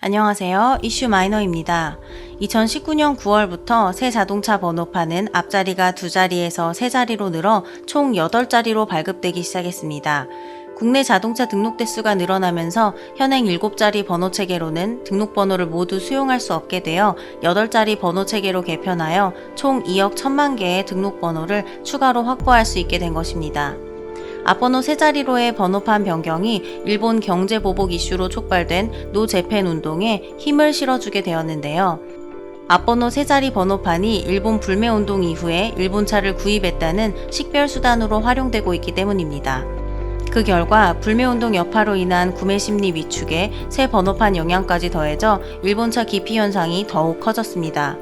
안녕하세요. 이슈 마이너입니다. 2019년 9월부터 새 자동차 번호판은 앞자리가 2자리에서 3자리로 늘어 총 8자리로 발급되기 시작했습니다. 국내 자동차 등록 대수가 늘어나면서 현행 7자리 번호 체계로는 등록번호를 모두 수용할 수 없게 되어 8자리 번호 체계로 개편하여 총 2억 1천만 개의 등록번호를 추가로 확보할 수 있게 된 것입니다. 앞번호 3자리로의 번호판 변경이 일본 경제보복 이슈로 촉발된 노재팬 운동에 힘을 실어주게 되었는데요. 앞번호 3자리 번호판이 일본 불매운동 이후에 일본차를 구입했다는 식별수단으로 활용되고 있기 때문입니다. 그 결과 불매운동 여파로 인한 구매심리 위축에 새 번호판 영향까지 더해져 일본차 기피 현상이 더욱 커졌습니다.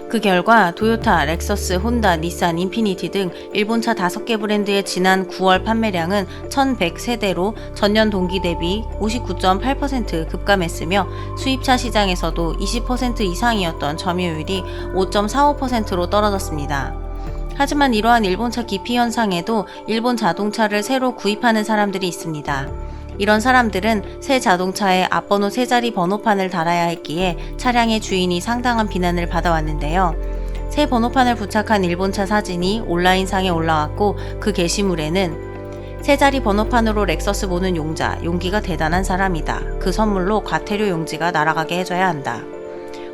그 결과 토요타, 렉서스, 혼다, 닛산, 인피니티 등 일본차 5개 브랜드의 지난 9월 판매량은 1,100세대로 전년 동기 대비 59.8% 급감했으며 수입차 시장에서도 20% 이상이었던 점유율이 5.45%로 떨어졌습니다. 하지만 이러한 일본차 기피 현상에도 일본 자동차를 새로 구입하는 사람들이 있습니다. 이런 사람들은 새 자동차에 앞번호 3자리 번호판을 달아야 했기에 차량의 주인이 상당한 비난을 받아왔는데요. 새 번호판을 부착한 일본차 사진이 온라인상에 올라왔고 그 게시물에는 3자리 번호판으로 렉서스 보는 용자, 용기가 대단한 사람이다. 그 선물로 과태료 용지가 날아가게 해줘야 한다.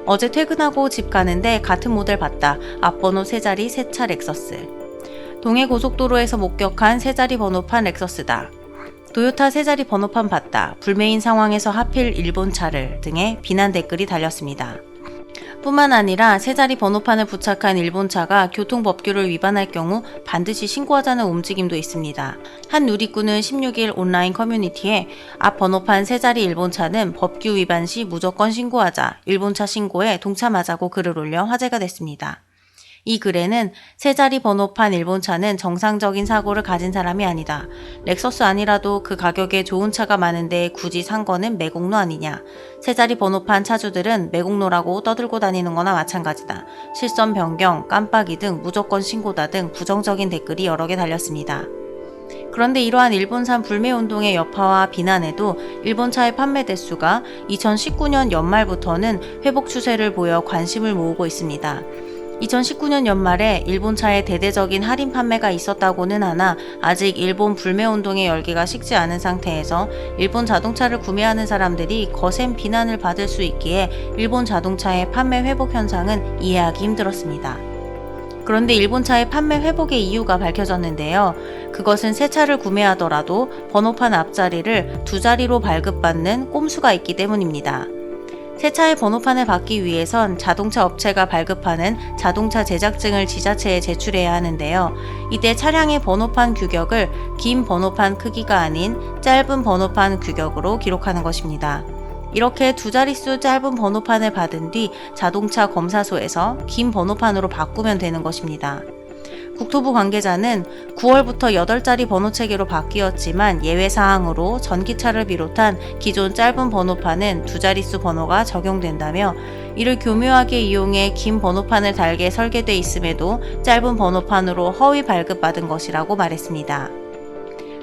어제 퇴근하고 집 가는데 같은 모델 봤다. 앞번호 3자리 새 차 렉서스. 동해 고속도로에서 목격한 3자리 번호판 렉서스다. 토요타 3자리 번호판 봤다. 불매인 상황에서 하필 일본차를 등의 비난 댓글이 달렸습니다. 뿐만 아니라 3자리 번호판을 부착한 일본차가 교통법규를 위반할 경우 반드시 신고하자는 움직임도 있습니다. 한 누리꾼은 16일 온라인 커뮤니티에 앞 번호판 3자리 일본차는 법규 위반 시 무조건 신고하자, 일본차 신고에 동참하자고 글을 올려 화제가 됐습니다. 이 글에는 3자리 번호판 일본차는 정상적인 사고를 가진 사람이 아니다. 렉서스 아니라도 그 가격에 좋은 차가 많은데 굳이 산 거는 매국노 아니냐. 3자리 번호판 차주들은 매국노라고 떠들고 다니는 거나 마찬가지다. 실선 변경, 깜빡이 등 무조건 신고다 등 부정적인 댓글이 여러 개 달렸습니다. 그런데 이러한 일본산 불매운동의 여파와 비난에도 일본차의 판매 대수가 2019년 연말부터는 회복 추세를 보여 관심을 모으고 있습니다. 2019년 연말에 일본차의 대대적인 할인 판매가 있었다고는 하나 아직 일본 불매운동의 열기가 식지 않은 상태에서 일본 자동차를 구매하는 사람들이 거센 비난을 받을 수 있기에 일본 자동차의 판매 회복 현상은 이해하기 힘들었습니다. 그런데 일본차의 판매 회복의 이유가 밝혀졌는데요. 그것은 새 차를 구매하더라도 번호판 앞자리를 2자리로 발급받는 꼼수가 있기 때문입니다. 새 차의 번호판을 받기 위해선 자동차 업체가 발급하는 자동차 제작증을 지자체에 제출해야 하는데요. 이때 차량의 번호판 규격을 긴 번호판 크기가 아닌 짧은 번호판 규격으로 기록하는 것입니다. 이렇게 2자릿수 짧은 번호판을 받은 뒤 자동차 검사소에서 긴 번호판으로 바꾸면 되는 것입니다. 국토부 관계자는 9월부터 8자리 번호 체계로 바뀌었지만 예외사항으로 전기차를 비롯한 기존 짧은 번호판은 2자릿수 번호가 적용된다며 이를 교묘하게 이용해 긴 번호판을 달게 설계돼 있음에도 짧은 번호판으로 허위 발급받은 것이라고 말했습니다.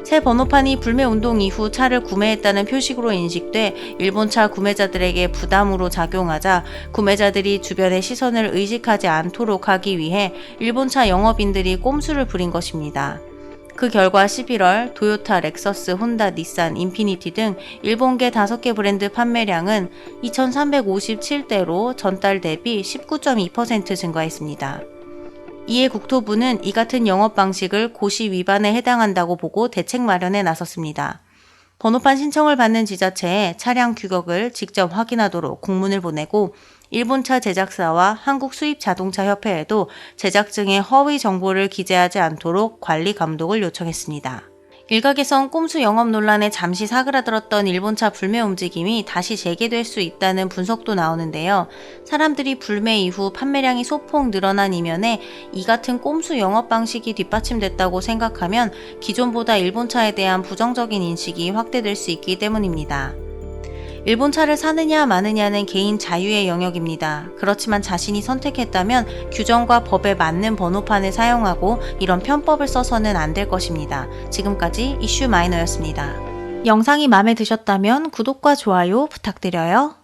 새 번호판이 불매운동 이후 차를 구매했다는 표식으로 인식돼 일본차 구매자들에게 부담으로 작용하자 구매자들이 주변의 시선을 의식하지 않도록 하기 위해 일본차 영업인들이 꼼수를 부린 것입니다. 그 결과 11월 토요타, 렉서스, 혼다, 닛산, 인피니티 등 일본계 5개 브랜드 판매량은 2,357대로 전달 대비 19.2% 증가했습니다. 이에 국토부는 이 같은 영업 방식을 고시 위반에 해당한다고 보고 대책 마련에 나섰습니다. 번호판 신청을 받는 지자체에 차량 규격을 직접 확인하도록 공문을 보내고 일본차 제작사와 한국수입자동차협회에도 제작증에 허위 정보를 기재하지 않도록 관리 감독을 요청했습니다. 일각에선 꼼수 영업 논란에 잠시 사그라들었던 일본차 불매 움직임이 다시 재개될 수 있다는 분석도 나오는데요. 사람들이 불매 이후 판매량이 소폭 늘어난 이면에 이 같은 꼼수 영업 방식이 뒷받침됐다고 생각하면 기존보다 일본차에 대한 부정적인 인식이 확대될 수 있기 때문입니다. 일본차를 사느냐 마느냐는 개인 자유의 영역입니다. 그렇지만 자신이 선택했다면 규정과 법에 맞는 번호판을 사용하고 이런 편법을 써서는 안 될 것입니다. 지금까지 이슈 마이너였습니다. 영상이 마음에 드셨다면 구독과 좋아요 부탁드려요.